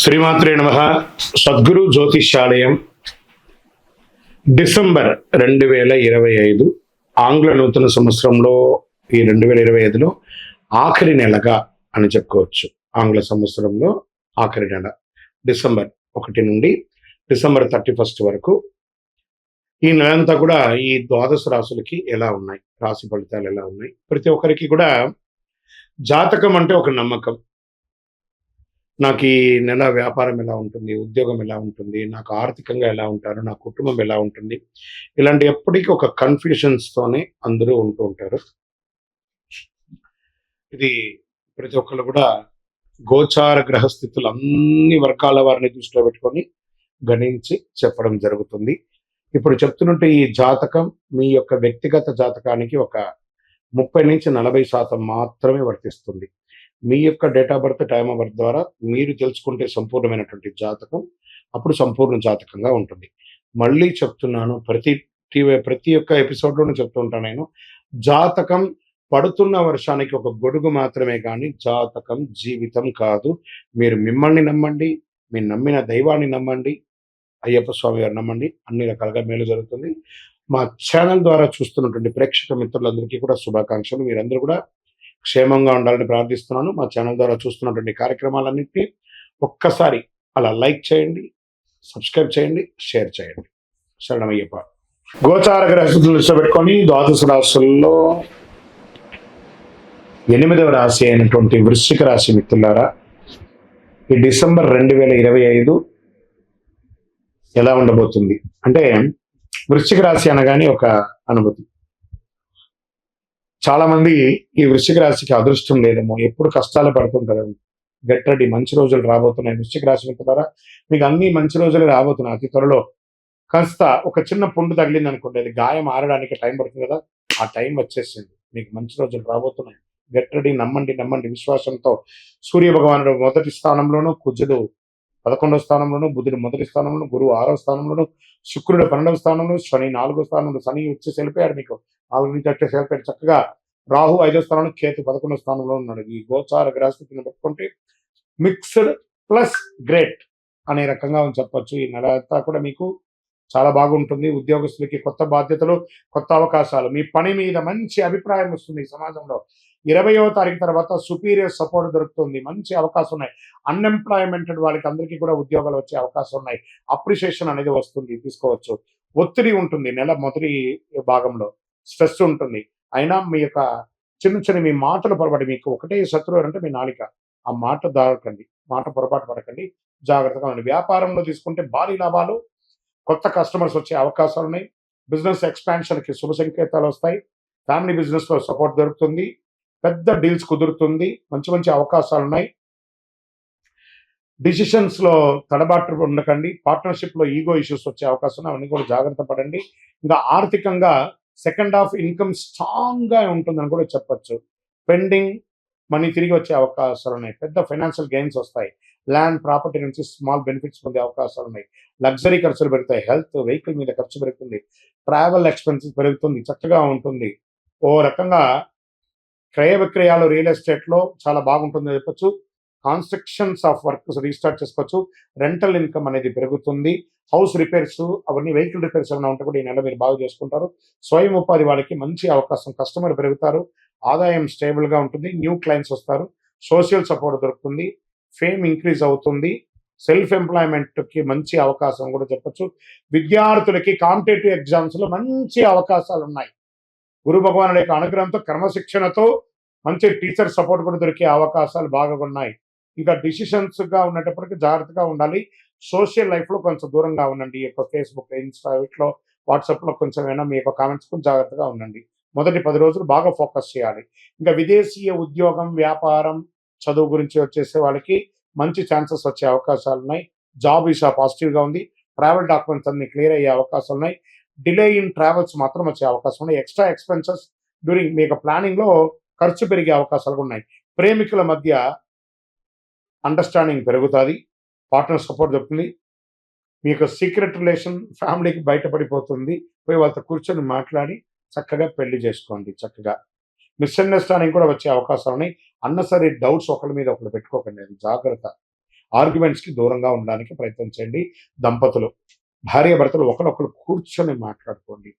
శ్రీమాత్రే నమః. సద్గురు జ్యోతిష్యాలయం డిసెంబర్ 2025 ఆంగ్ల నూతన సంవత్సరంలో ఈ 2025లో ఆఖరి నెలగా అని చెప్పుకోవచ్చు. ఆంగ్ల సంవత్సరంలో ఆఖరి నెల డిసెంబర్ 1 నుండి డిసెంబర్ 31 వరకు ఈ నెలంతా కూడా ఈ ద్వాదశ రాశులకి ఎలా ఉన్నాయి, రాశి ఫలితాలు ఎలా ఉన్నాయి, ప్రతి ఒక్కరికి కూడా జాతకం అంటే ఒక నమ్మకం. నాకు ఈ నెల వ్యాపారం ఎలా ఉంటుంది, ఉద్యోగం ఎలా ఉంటుంది, నాకు ఆర్థికంగా ఎలా ఉంటారు, నా కుటుంబం ఎలా ఉంటుంది, ఇలాంటి ఎప్పటికీ ఒక కన్ఫ్యూషన్స్తోనే అందరూ ఉంటూ ఉంటారు. ఇది ప్రతి ఒక్కరు కూడా గోచార గ్రహస్థితులు అన్ని వర్గాల వారిని దృష్టిలో పెట్టుకొని గణించి చెప్పడం జరుగుతుంది. ఇప్పుడు చెప్తున్నట్టు ఈ జాతకం మీ యొక్క వ్యక్తిగత జాతకానికి ఒక 30 నుంచి 40% మాత్రమే వర్తిస్తుంది. మీ యొక్క date of birth, time of birth ద్వారా మీరు తెలుసుకుంటే సంపూర్ణమైనటువంటి జాతకం అప్పుడు సంపూర్ణ జాతకంగా ఉంటుంది. మళ్ళీ చెప్తున్నాను, ప్రతి ఒక్క ఎపిసోడ్లోనూ చెప్తూ ఉంటాను నేను, జాతకం పడుతున్న వర్షానికి ఒక గొడుగు మాత్రమే కానీ జాతకం జీవితం కాదు. మీరు మిమ్మల్ని నమ్మండి, మీరు నమ్మిన దైవాన్ని నమ్మండి, అయ్యప్ప స్వామి గారు నమ్మండి, అన్ని రకాలుగా మేలు జరుగుతుంది. మా ఛానల్ ద్వారా చూస్తున్నటువంటి ప్రేక్షక మిత్రులందరికీ కూడా శుభాకాంక్షలు. మీరందరూ కూడా క్షేమంగా ఉండాలని ప్రార్థిస్తున్నాను. మా ఛానల్ ద్వారా చూస్తున్నటువంటి కార్యక్రమాలన్నింటినీ ఒక్కసారి అలా లైక్ చేయండి, సబ్స్క్రైబ్ చేయండి, షేర్ చేయండి. శరణమయ్యప్ప. గోచార గ్రహస్థితులను దృష్టిలో పెట్టుకొని ద్వాదశ రాశుల్లో 8వ రాశి అయినటువంటి వృశ్చిక రాశి మిత్రులారా, ఈ డిసెంబర్ 2025 ఎలా ఉండబోతుంది అంటే, వృశ్చిక రాశి అనగానే ఒక అనుభూతి. చాలా మంది ఈ వృశ్చిక రాశికి అదృష్టం లేదేమో, ఎప్పుడు కష్టాలు పడుతుంటారు. గెట్ రెడీ, మంచి రోజులు రాబోతున్నాయి. వృశ్చిక రాశి మిత్రులారా, మీకు అన్ని మంచి రోజులు రాబోతున్నాయి అతి త్వరలో. కాస్త ఒక చిన్న పుండు తగిలింది అనుకోండి, అది గాయం ఆరడానికి టైం పడుతుంది కదా, ఆ టైం వచ్చేసింది. మీకు మంచి రోజులు రాబోతున్నాయి. గెట్ రెడీ, నమ్మండి నమ్మండి విశ్వాసంతో. సూర్య భగవానుడు మొదటి స్థానంలోనూ, కుజుడు 11వ స్థానంలోను, బుధుడు మొదటి స్థానంలోను, గురువు 6వ స్థానంలోను, శుక్రుడు 12వ స్థానంలో, శని 4వ స్థానంలో. శని వచ్చేసి వెళ్ళిపోయాడు, మీకు 4 నుంచి వచ్చేసి వెళ్ళిపోయాడు. చక్కగా రాహు 5వ స్థానంలో, కేతు 11వ స్థానంలో ఉన్నాడు. ఈ గోచార గ్రహస్థితిని పెట్టుకుంటే మిక్స్డ్ ప్లస్ గ్రేట్ అనే రకంగా చెప్పొచ్చు. ఈ నెల అంతా కూడా మీకు చాలా బాగుంటుంది. ఉద్యోగస్తులకి కొత్త బాధ్యతలు, కొత్త అవకాశాలు, మీ పని మీద మంచి అభిప్రాయం వస్తుంది. ఈ సమాజంలో 20వ తారీఖు తర్వాత సుపీరియర్ సపోర్ట్ దొరుకుతుంది. మంచి అవకాశం ఉన్నాయి. అన్ఎంప్లాయ్మెంటెడ్ వాళ్ళకి అందరికీ కూడా ఉద్యోగాలు వచ్చే అవకాశం ఉన్నాయి. అప్రిషియేషన్ అనేది వస్తుంది, తీసుకోవచ్చు. ఒత్తిడి ఉంటుంది నెల మొదటి భాగంలో, స్ట్రెస్ ఉంటుంది. అయినా మీ యొక్క చిన్న మీ మాటలు పొరపాటు, మీకు ఒకటే శత్రువు అంటే మీ నాలిక. ఆ మాట దాడకండి, మాట పొరపాటు పడకండి, జాగ్రత్తగా ఉండండి. వ్యాపారంలో తీసుకుంటే భారీ లాభాలు, కొత్త కస్టమర్స్ వచ్చే అవకాశాలు ఉన్నాయి. బిజినెస్ ఎక్స్పాన్షన్కి శుభ సంకేతాలు వస్తాయి. ఫ్యామిలీ బిజినెస్లో సపోర్ట్ దొరుకుతుంది. పెద్ద డీల్స్ కుదురుతుంది. మంచి మంచి అవకాశాలు ఉన్నాయి. డిసిషన్స్లో తడబాటు ఉండకండి. పార్ట్నర్షిప్లో ఈగో ఇష్యూస్ వచ్చే అవకాశం ఉన్నాయి. అవన్నీ కూడా జాగ్రత్త పడండి. ఇంకా ఆర్థికంగా సెకండ్ హాఫ్ ఇన్కమ్ స్ట్రాంగ్గా ఉంటుందని కూడా చెప్పచ్చు. పెండింగ్ మనీ తిరిగి వచ్చే అవకాశాలు ఉన్నాయి. పెద్ద ఫైనాన్షియల్ గెయిన్స్ వస్తాయి. ల్యాండ్ ప్రాపర్టీ నుంచి స్మాల్ బెనిఫిట్స్ పొందే అవకాశాలు ఉన్నాయి. లగ్జరీ ఖర్చులు పెరుగుతాయి. హెల్త్, వెహికల్ మీద ఖర్చు పెరుగుతుంది. ట్రావెల్ ఎక్స్పెన్సెస్ పెరుగుతుంది. చక్కగా ఉంటుంది. ఓ రకంగా క్రయ విక్రయాలు, రియల్ ఎస్టేట్లో చాలా బాగుంటుందని చెప్పొచ్చు. కాన్స్ట్రక్షన్స్ ఆఫ్ వర్క్స్ రీస్టార్ట్ చేసుకోవచ్చు. రెంటల్ ఇన్కమ్ అనేది పెరుగుతుంది. హౌస్ రిపేర్స్, అవన్నీ వెహికల్ రిపేర్స్ ఏమైనా ఉంటే కూడా ఈ నెల మీరు బాగా చేసుకుంటారు. స్వయం ఉపాధి వాళ్ళకి మంచి అవకాశం, కస్టమర్ పెరుగుతారు. ఆదాయం స్టేబుల్గా ఉంటుంది. న్యూ క్లయింట్స్ వస్తారు. సోషల్ సపోర్ట్ దొరుకుతుంది. ఫేమ్ ఇంక్రీజ్ అవుతుంది. సెల్ఫ్ ఎంప్లాయ్మెంట్కి మంచి అవకాశం కూడా చెప్పొచ్చు. విద్యార్థులకి కాంపిటేటివ్ ఎగ్జామ్స్లో మంచి అవకాశాలు ఉన్నాయి. గురు భగవానుడి యొక్క అనుగ్రహంతో, క్రమశిక్షణతో మంచి టీచర్ సపోర్ట్ కూడా దొరికే అవకాశాలు బాగా ఉన్నాయి. ఇంకా డిసిషన్స్గా ఉన్నప్పటికీ జాగ్రత్తగా ఉండాలి. సోషల్ లైఫ్లో కొంచెం దూరంగా ఉండండి. ఈ యొక్క ఫేస్బుక్, ఇన్స్టా, వీటిలో, వాట్సాప్లో కొంచెం ఏమైనా మీ యొక్క కామెంట్స్ కొంచెం జాగ్రత్తగా ఉండండి. మొదటి 10 రోజులు బాగా ఫోకస్ చేయాలి. ఇంకా విదేశీయ ఉద్యోగం, వ్యాపారం, చదువు గురించి వచ్చేసే వాళ్ళకి మంచి ఛాన్సెస్ వచ్చే అవకాశాలు ఉన్నాయి. జాబ్ వీసా పాజిటివ్గా ఉంది. ట్రావెల్ డాక్యుమెంట్స్ అన్ని క్లియర్ అయ్యే అవకాశాలు ఉన్నాయి. డిలే ఇన్ ట్రావెల్స్ మాత్రం వచ్చే అవకాశం ఉన్నాయి. ఎక్స్ట్రా ఎక్స్పెన్సెస్ డ్యూరింగ్ మీ యొక్క ప్లానింగ్లో ఖర్చు పెరిగే అవకాశాలు ఉన్నాయి. ప్రేమికుల మధ్య అండర్స్టాండింగ్ పెరుగుతుంది. పార్ట్నర్ సపోర్ట్ దొరుకుతుంది. మీ యొక్క సీక్రెట్ రిలేషన్ ఫ్యామిలీకి బయటపడిపోతుంది. పోయి వాళ్ళతో కూర్చొని మాట్లాడి చక్కగా పెళ్లి చేసుకోండి. చక్కగా మిస్అండర్స్టాండింగ్ కూడా వచ్చే అవకాశాలు ఉన్నాయి. అన్నసరి డౌట్స్ ఒకరి మీద ఒకరు పెట్టుకోకండి, అది జాగ్రత్త. ఆర్గ్యుమెంట్స్కి దూరంగా ఉండడానికి ప్రయత్నం చేయండి. దంపతులు భార్యాభర్తలు ఒకరొకరు కూర్చొని మాట్లాడుకోండి.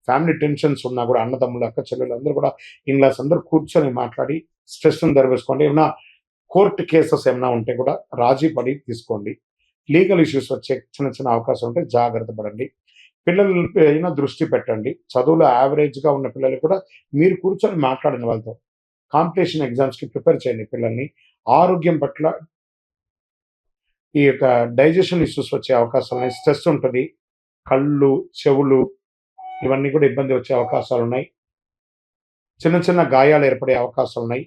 ఫ్యామిలీ టెన్షన్స్ ఉన్నా కూడా అన్నదమ్ములు అక్క చెల్లెలు అందరూ కూడా ఇన్లాస్ అందరూ కూర్చొని మాట్లాడి స్ట్రెస్ను దరివేసుకోండి. ఏమైనా కోర్టు కేసెస్ ఏమైనా ఉంటే కూడా రాజీ పడి తీసుకోండి. లీగల్ ఇష్యూస్ వచ్చే చిన్న చిన్న అవకాశం ఉంటే జాగ్రత్త పడండి. పిల్లల పైన దృష్టి పెట్టండి. చదువులో యావరేజ్గా ఉన్న పిల్లలు కూడా మీరు కూర్చొని మాట్లాడండి వాళ్ళతో. కాంపిటీషన్ ఎగ్జామ్స్కి ప్రిపేర్ చేయండి పిల్లల్ని. ఆరోగ్యం పట్ల ఈ యొక్క డైజెషన్ ఇష్యూస్ వచ్చే అవకాశాలు ఉన్నాయి. స్ట్రెస్ ఉంటుంది. కళ్ళు, చెవులు ఇవన్నీ కూడా ఇబ్బంది వచ్చే అవకాశాలు ఉన్నాయి. చిన్న చిన్న గాయాలు ఏర్పడే అవకాశాలు ఉన్నాయి.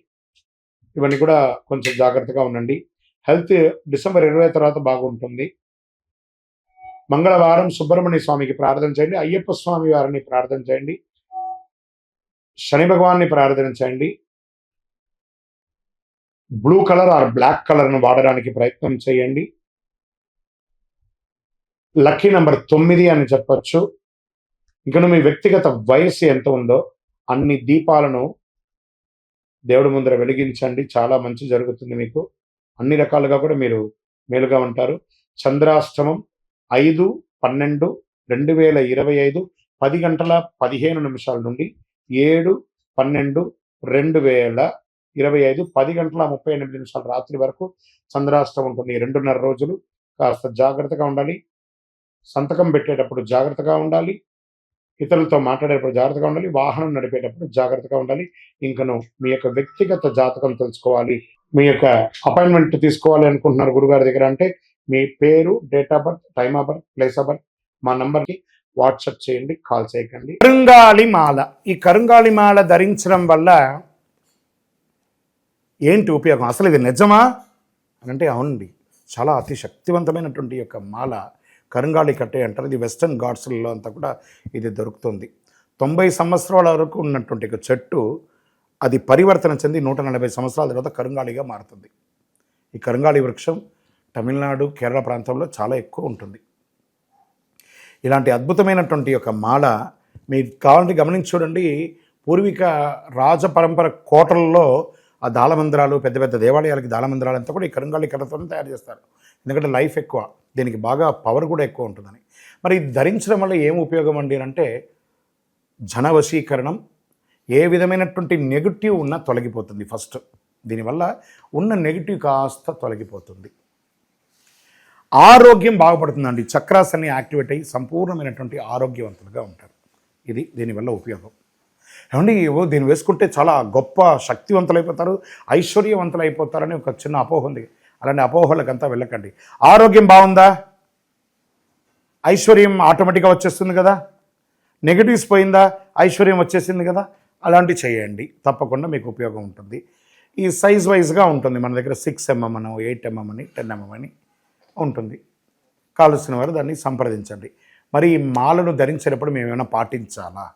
ఇవన్నీ కూడా కొంచెం జాగ్రత్తగా ఉండండి. హెల్త్ డిసెంబర్ 20 తర్వాత బాగుంటుంది. మంగళవారం సుబ్రహ్మణ్య స్వామికి ప్రార్థన చేయండి. అయ్యప్ప స్వామి వారిని ప్రార్థన చేయండి. శని భగవాన్ని ప్రార్థన చేయండి. బ్లూ కలర్ ఆర్ బ్లాక్ కలర్ను వాడడానికి ప్రయత్నం చేయండి. లక్కీ నెంబర్ 9 అని చెప్పొచ్చు. ఇకను మీ వ్యక్తిగత వయస్సు ఎంత ఉందో అన్ని దీపాలను దేవుడి ముందర వెలిగించండి. చాలా మంచి జరుగుతుంది మీకు. అన్ని రకాలుగా కూడా మీరు మేలుగా ఉంటారు. చంద్రాష్టమం 5/12/2025 10:15 నుండి 7/12/2025 10:38 రాత్రి వరకు చంద్రాష్టమం ఉంటుంది. 2.5 రోజులు. కాస్త జాగ్రత్తగా ఉండాలి. సంతకం పెట్టేటప్పుడు జాగ్రత్తగా ఉండాలి. ఇతరులతో మాట్లాడేటప్పుడు జాగ్రత్తగా ఉండాలి. వాహనం నడిపేటప్పుడు జాగ్రత్తగా ఉండాలి. ఇంకను మీ యొక్క వ్యక్తిగత జాతకం తెలుసుకోవాలి, మీ యొక్క అపాయింట్మెంట్ తీసుకోవాలి అనుకుంటున్నారు గురుగారి దగ్గర అంటే మీ పేరు, date of birth, time of birth, place of birth మా నంబర్కి వాట్సాప్ చేయండి, కాల్ చేయకండి. కరుంగాళి మాల. ఈ కరుంగాళి మాల ధరించడం వల్ల ఏంటి ఉపయోగం? అసలు ఇది నిజమా అని అంటే అవునండి, చాలా అతి శక్తివంతమైనటువంటి యొక్క మాల కరుంగాళి కట్టే అంటారు. ఇది వెస్టర్న్ ఘాట్స్లలో అంతా కూడా ఇది దొరుకుతుంది. 90 సంవత్సరాల వరకు ఉన్నటువంటి ఒక చెట్టు అది పరివర్తన చెంది 140 సంవత్సరాల తర్వాత కరుంగాళిగా మారుతుంది. ఈ కరుంగాళి వృక్షం తమిళనాడు, కేరళ ప్రాంతంలో చాలా ఎక్కువ ఉంటుంది. ఇలాంటి అద్భుతమైనటువంటి యొక్క మాల మీరు కావాలంటే గమనించి చూడండి. పూర్వీక రాజ పరంపర కోటలలో ఆ దాళమందిరాలు, పెద్ద పెద్ద దేవాలయాలకి దాళమందిరాలు అంతా కూడా ఈ కరుంగాళి కట్టతో తయారు చేస్తారు. ఎందుకంటే లైఫ్ ఎక్కువ, దీనికి బాగా పవర్ కూడా ఎక్కువ ఉంటుందని. మరి ఇది ధరించడం వల్ల ఏం ఉపయోగం అండి అంటే జన వశీకరణం, ఏ విధమైనటువంటి నెగిటివ్ ఉన్నా తొలగిపోతుంది. ఫస్ట్ దీనివల్ల ఉన్న నెగిటివ్ కాస్త తొలగిపోతుంది. ఆరోగ్యం బాగుపడుతుందండి. చక్రాస్ అన్ని యాక్టివేట్ అయ్యి సంపూర్ణమైనటువంటి ఆరోగ్యవంతులుగా ఉంటారు. ఇది దీనివల్ల ఉపయోగం. ఏమండి దీన్ని వేసుకుంటే చాలా గొప్ప శక్తివంతులైపోతారు, ఐశ్వర్యవంతులు అయిపోతారని ఒక చిన్న అపోహ ఉంది. అలాంటి అపోహలకంతా వెళ్ళకండి. ఆరోగ్యం బాగుందా, ఐశ్వర్యం ఆటోమేటిక్గా వచ్చేస్తుంది కదా. నెగిటివ్స్ పోయిందా, ఐశ్వర్యం వచ్చేసింది కదా. అలాంటివి చేయండి, తప్పకుండా మీకు ఉపయోగం ఉంటుంది. ఈ సైజ్ వైజ్గా ఉంటుంది. మన దగ్గర 6 mm అని, 8 mm అని, 10 mm అని ఉంటుంది. కావలసిన వారు దాన్ని సంప్రదించండి. మరి ఈ మాలను ధరించేటప్పుడు మేము ఏమైనా పాటించాలా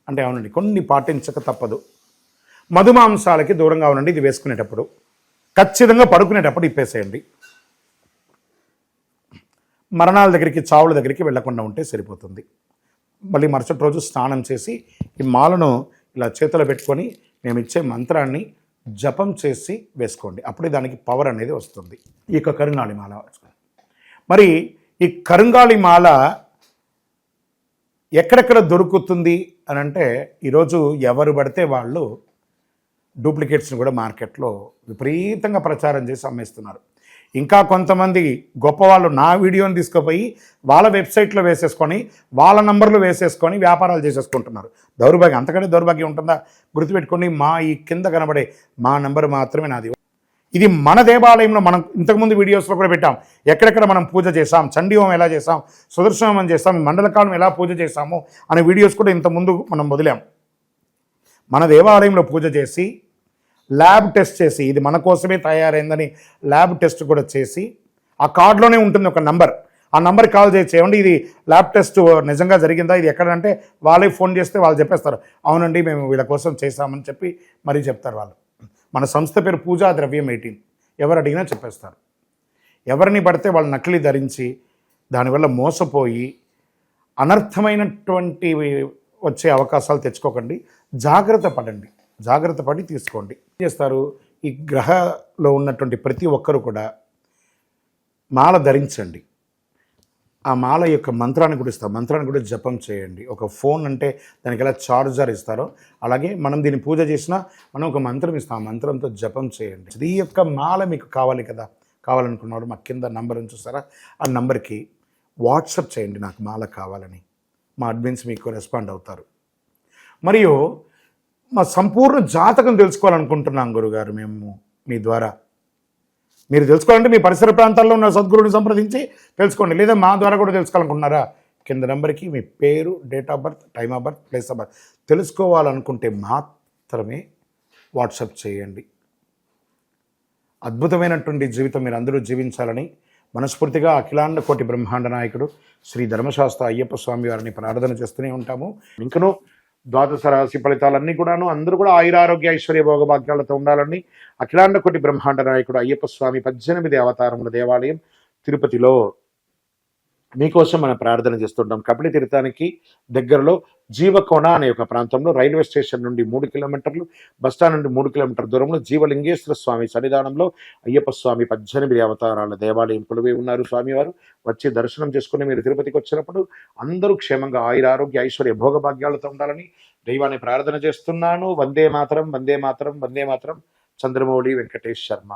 అంటే అవునండి, కొన్ని పాటించక తప్పదు. మధుమాంసాలకి దూరంగా ఉండండి. ఇది వేసుకునేటప్పుడు ఖచ్చితంగా పడుకునేటప్పుడు ఇప్పేసేయండి. మరణాల దగ్గరికి, చావుల దగ్గరికి వెళ్లకుండా ఉంటే సరిపోతుంది. మళ్ళీ మరుసటి రోజు స్నానం చేసి ఈ మాలను ఇలా చేతిలో పెట్టుకొని మేము ఇచ్చే మంత్రాన్ని జపం చేసి వేసుకోండి. అప్పుడే దానికి పవర్ అనేది వస్తుంది. ఈ యొక్క కరుంగాళి మాల. మరి ఈ కరుంగాళి మాల ఎక్కడెక్కడ దొరుకుతుంది అని అంటే ఈరోజు ఎవరు పడితే వాళ్ళు డూప్లికేట్స్ని కూడా మార్కెట్లో విపరీతంగా ప్రచారం చేసి అమ్మేస్తున్నారు. ఇంకా కొంతమంది గొప్పవాళ్ళు నా వీడియోని తీసుకుపోయి వాళ్ళ వెబ్సైట్లో వేసేసుకొని వాళ్ళ నంబర్లు వేసేసుకొని వ్యాపారాలు చేసేసుకుంటున్నారు. దౌర్భాగ్యం, అంతకంటే దౌర్భాగ్యం ఉంటుందా? గుర్తుపెట్టుకొని మా ఈ కింద కనబడే మా నంబర్ మాత్రమే నాది. ఇది మన దేవాలయంలో మనం ఇంతకుముందు వీడియోస్లో కూడా పెట్టాం. ఎక్కడెక్కడ మనం పూజ చేసాం, చండీ హోమం ఎలా చేసాం, సుదర్శన హోమం చేసాం, మండలకాలం ఎలా పూజ చేసాము అనే వీడియోస్ కూడా ఇంతకుముందు మనం వదిలాం. మన దేవాలయంలో పూజ చేసి ల్యాబ్ టెస్ట్ చేసి ఇది మన కోసమే తయారైందని ల్యాబ్ టెస్ట్ కూడా చేసి ఆ కార్డులోనే ఉంటుంది ఒక నంబర్. ఆ నంబర్కి కాల్ చేసి ఏమండి ఇది ల్యాబ్ టెస్ట్ నిజంగా జరిగిందా, ఇది ఎక్కడంటే వాళ్ళే ఫోన్ చేస్తే వాళ్ళు చెప్పేస్తారు అవునండి మేము వీళ్ళ కోసం చేశామని చెప్పి మరీ చెప్తారు వాళ్ళు. మన సంస్థ పేరు పూజా ద్రవ్యం 18. ఎవరు అడిగినా చెప్పేస్తారు. ఎవరిని పడితే వాళ్ళు నకిలీ ధరించి దానివల్ల మోసపోయి అనర్థమైనటువంటి వచ్చే అవకాశాలు తెచ్చుకోకండి. జాగ్రత్త పడండి, జాగ్రత్త పడి తీసుకోండి. ఏం చేస్తారు, ఈ గ్రహంలో ఉన్నటువంటి ప్రతి ఒక్కరు కూడా మాల ధరించండి. ఆ మాల యొక్క మంత్రాన్ని కూడా ఇస్తాం. మంత్రాన్ని కూడా జపం చేయండి. ఒక ఫోన్ అంటే దానికి ఎలా చార్జర్ ఇస్తారో అలాగే మనం దీన్ని పూజ చేసినా మనం ఒక మంత్రం ఇస్తాం. ఆ మంత్రంతో జపం చేయండి. ఈ యొక్క మాల మీకు కావాలి కదా, కావాలనుకున్నవాడు మా కింద నంబర్ చూస్తారా, ఆ నంబర్కి వాట్సాప్ చేయండి నాకు మాల కావాలని. మా అడ్మిన్స్ మీకు రెస్పాండ్ అవుతారు. మరియు మా సంపూర్ణ జాతకం తెలుసుకోవాలనుకుంటున్నాం గురుగారు మేము మీ ద్వారా. మీరు తెలుసుకోవాలంటే మీ పరిసర ప్రాంతాల్లో ఉన్న సద్గురుని సంప్రదించి తెలుసుకోండి, లేదా మా ద్వారా కూడా తెలుసుకోవాలనుకుంటున్నారా, కింద నెంబర్కి మీ పేరు, date of birth, time of birth, place of birth తెలుసుకోవాలనుకుంటే మాత్రమే వాట్సాప్ చేయండి. అద్భుతమైనటువంటి జీవితం మీరు అందరూ జీవించాలని మనస్ఫూర్తిగా అఖిలాండ కోటి బ్రహ్మాండ నాయకుడు శ్రీ ధర్మశాస్త్ర అయ్యప్ప స్వామి వారిని ప్రార్థన చేస్తూనే ఉంటాము. ఇంకనూ ద్వాదశ రాశి ఫలితాలన్నీ కూడాను అందరూ కూడా ఆయురారోగ్య ఐశ్వర్య భోగభాగ్యాలతో ఉండాలని అఖిలాండ కోటి బ్రహ్మాండ నాయకుడు అయ్యప్ప స్వామి 18 అవతారముల దేవాలయం తిరుపతిలో మీకోసం మనం ప్రార్థన చేస్తుంటాం. కపిలి తీర్థానికి దగ్గరలో జీవకోణ అనే ఒక ప్రాంతంలో రైల్వే స్టేషన్ నుండి 3 కిలోమీటర్లు, బస్టాండ్ నుండి 3 కిలోమీటర్ల దూరంలో జీవలింగేశ్వర స్వామి సన్నిధానంలో అయ్యప్ప స్వామి 18 అవతారాల దేవాలయం కొలువై ఉన్నారు. స్వామివారు వచ్చి దర్శనం చేసుకుని మీరు తిరుపతికి వచ్చినప్పుడు అందరూ క్షేమంగా ఆయురారోగ్య ఐశ్వర్య భోగభాగ్యాలతో ఉండాలని దైవాన్ని ప్రార్థన చేస్తున్నాను. వందే మాతరం, వందే మాతరం, వందే మాతరం. చంద్రమౌళి వెంకటేష్ శర్మ.